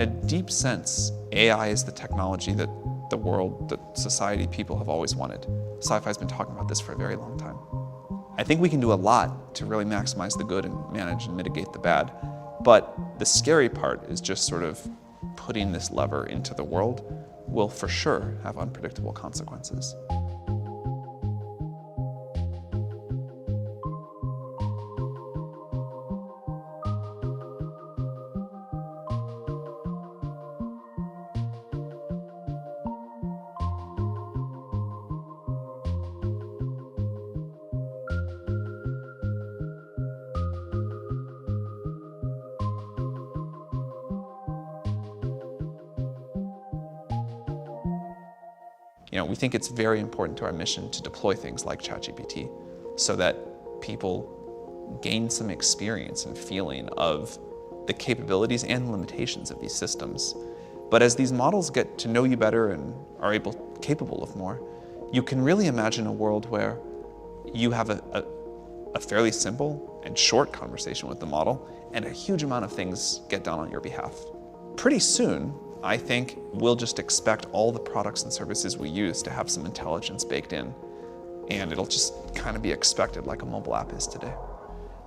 in a deep sense, AI is the technology that the world, that society, people have always wanted. Sci-fi's been talking about this for a very long time. I think we can do a lot to really maximize the good and manage and mitigate the bad. But the scary part is just sort of putting this lever into the world will for sure have unpredictable consequences. We think it's very important to our mission to deploy things like ChatGPT so that people gain some experience and feeling of the capabilities and limitations of these systems. But as these models get to know you better and are capable of more, you can really imagine a world where you have a fairly simple and short conversation with the model and a huge amount of things get done on your behalf. Pretty soon, I think we'll just expect all the products and services we use to have some intelligence baked in, and it'll just kind of be expected like a mobile app is today.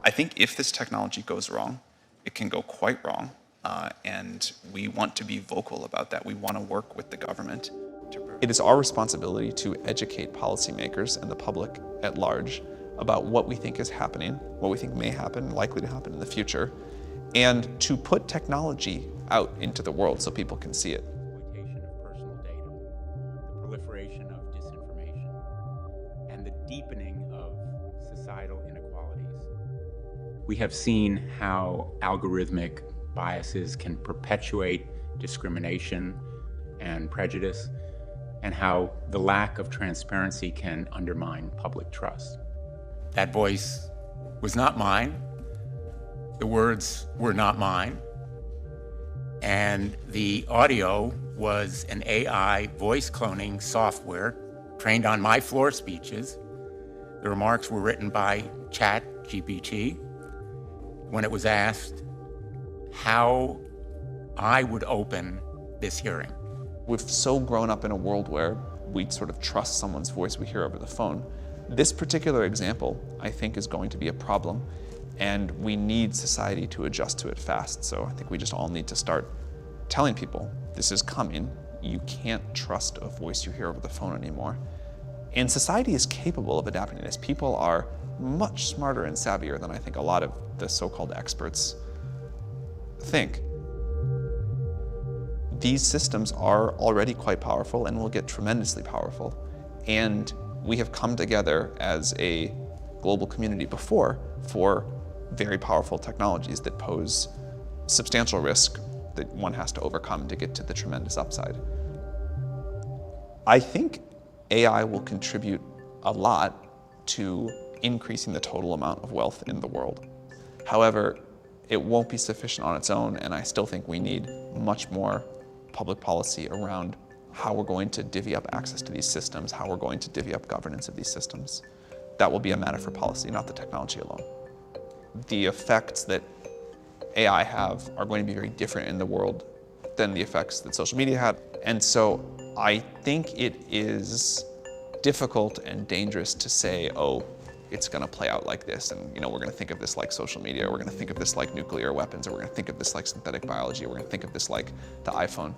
I think if this technology goes wrong, it can go quite wrong, and we want to be vocal about that. We want to work with the government. It is our responsibility to educate policymakers and the public at large about what we think is happening, what we think may happen, likely to happen in the future, and to put technology out into the world so people can see it. Exploitation of personal data, the proliferation of disinformation, and the deepening of societal inequalities. We have seen how algorithmic biases can perpetuate discrimination and prejudice, and how the lack of transparency can undermine public trust. That voice was not mine. The words were not mine. And the audio was an AI voice cloning software trained on my floor speeches. The remarks were written by ChatGPT when it was asked how I would open this hearing. We've so grown up in a world where we sort of trust someone's voice we hear over the phone. This particular example, I think, is going to be a problem, and we need society to adjust to it fast. So I think we just all need to start telling people, this is coming. You can't trust a voice you hear over the phone anymore. And society is capable of adapting to this. People are much smarter and savvier than I think a lot of the so-called experts think. These systems are already quite powerful and will get tremendously powerful. And we have come together as a global community before for very powerful technologies that pose substantial risk that one has to overcome to get to the tremendous upside. I think AI will contribute a lot to increasing the total amount of wealth in the world. However, it won't be sufficient on its own, and I still think we need much more public policy around how we're going to divvy up access to these systems, how we're going to divvy up governance of these systems. That will be a matter for policy, not the technology alone. The effects that AI have are going to be very different in the world than the effects that social media had. And so I think it is difficult and dangerous to say, oh, it's going to play out like this, and we're going to think of this like social media, or we're going to think of this like nuclear weapons, or we're going to think of this like synthetic biology, or we're going to think of this like the iPhone.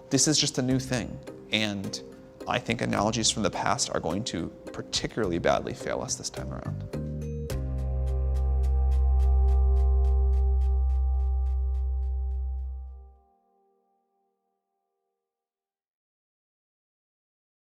This is just a new thing, and I think analogies from the past are going to particularly badly fail us this time around.